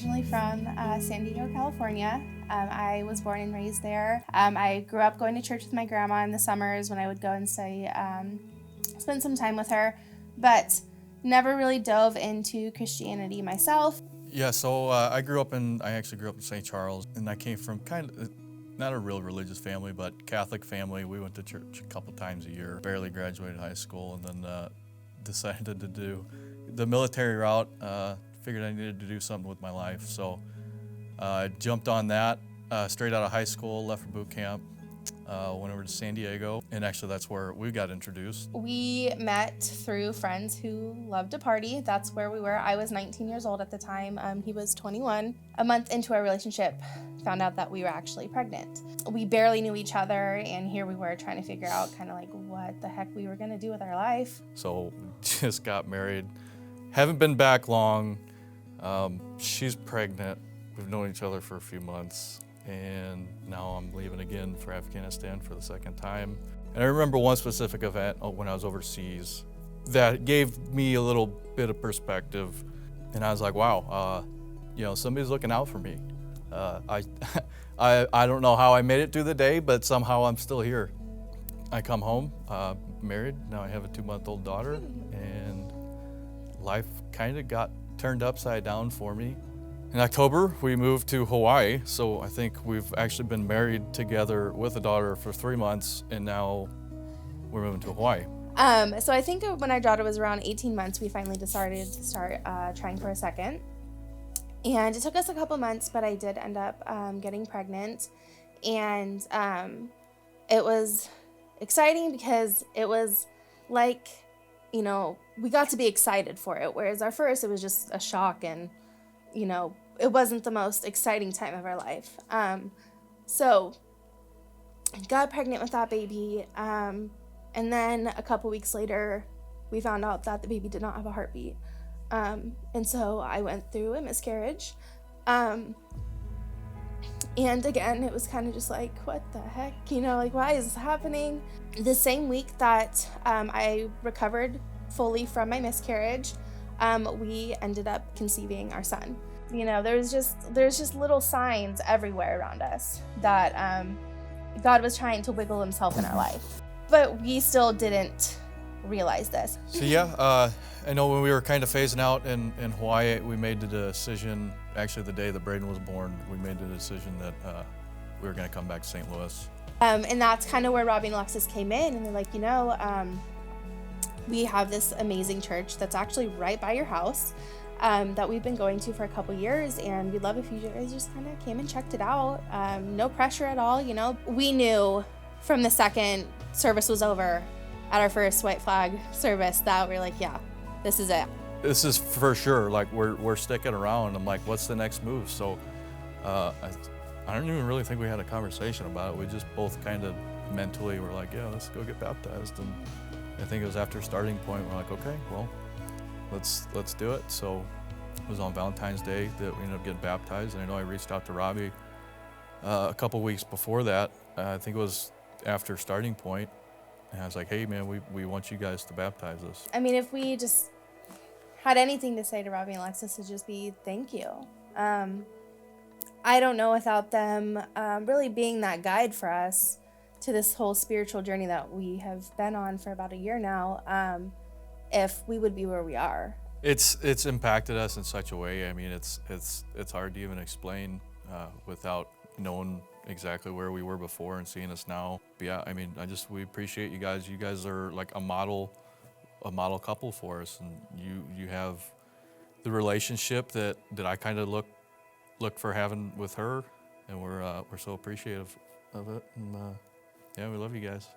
originally from San Diego, California. I was born and raised there. I grew up going to church with my grandma in the summers when I would go and spend some time with her, but never really dove into Christianity myself. Yeah, so I actually grew up in St. Charles, and I came from kind of, not a real religious family, but Catholic family. We went to church a couple times a year, barely graduated high school, and then decided to do the military route. Figured I needed to do something with my life, so I jumped on that straight out of high school, left for boot camp, went over to San Diego, and actually that's where we got introduced. We met through friends who loved to party. That's where we were. I was 19 years old at the time. He was 21. A month into our relationship, found out that we were actually pregnant. We barely knew each other, and here we were trying to figure out kind of like what the heck we were gonna do with our life. So just got married. Haven't been back long. She's pregnant. We've known each other for a few months, and now I'm leaving again for Afghanistan for the second time. And I remember one specific event when I was overseas that gave me a little bit of perspective, and I was like, wow, somebody's looking out for me. I don't know how I made it through the day, but somehow I'm still here. I come home, married, now I have a 2-month-old daughter, and life kind of got turned upside down for me. In October, we moved to Hawaii, so I think we've actually been married together with a daughter for 3 months, and now we're moving to Hawaii. So I think when our daughter was around 18 months, we finally decided to start trying for a second. And it took us a couple months, but I did end up getting pregnant. And it was exciting because it was like, we got to be excited for it. Whereas our first, it was just a shock, and, it wasn't the most exciting time of our life. So got pregnant with that baby. And then a couple weeks later, we found out that the baby did not have a heartbeat. And so I went through a miscarriage. And again, it was kind of just like, what the heck? Why is this happening? The same week that I recovered fully from my miscarriage, we ended up conceiving our son. There's just little signs everywhere around us that God was trying to wiggle himself in our life. But we still didn't realize this. So yeah, I know when we were kind of phasing out in Hawaii, we made the decision, actually the day that Braden was born, we made the decision that we were gonna come back to St. Louis. And that's kind of where Robbie and Alexis came in, and they're like, we have this amazing church that's actually right by your house that we've been going to for a couple years, and we'd love if you guys just kind of came and checked it out. No pressure at all, We knew from the second service was over at our first white flag service that we're like, yeah, this is it. This is for sure, like we're sticking around. I'm like, what's the next move? So I don't even really think we had a conversation about it. We just both kind of mentally were like, yeah, let's go get baptized. And I think it was after starting point, we're like, okay, well, let's do it. So it was on Valentine's Day that we ended up getting baptized. And I know I reached out to Robbie a couple weeks before that. I think it was after starting point. And I was like, hey man, we want you guys to baptize us. I mean, if we just had anything to say to Robbie and Alexis, it'd just be thank you. I don't know without them really being that guide for us to this whole spiritual journey that we have been on for about a year now, if we would be where we are. It's impacted us in such a way. I mean, it's hard to even explain without knowing exactly where we were before and seeing us now. But yeah, I mean, we appreciate you guys. You guys are like a model couple for us, and you have the relationship that I kind of look for having with her, and we're so appreciative of it. And yeah, we love you guys.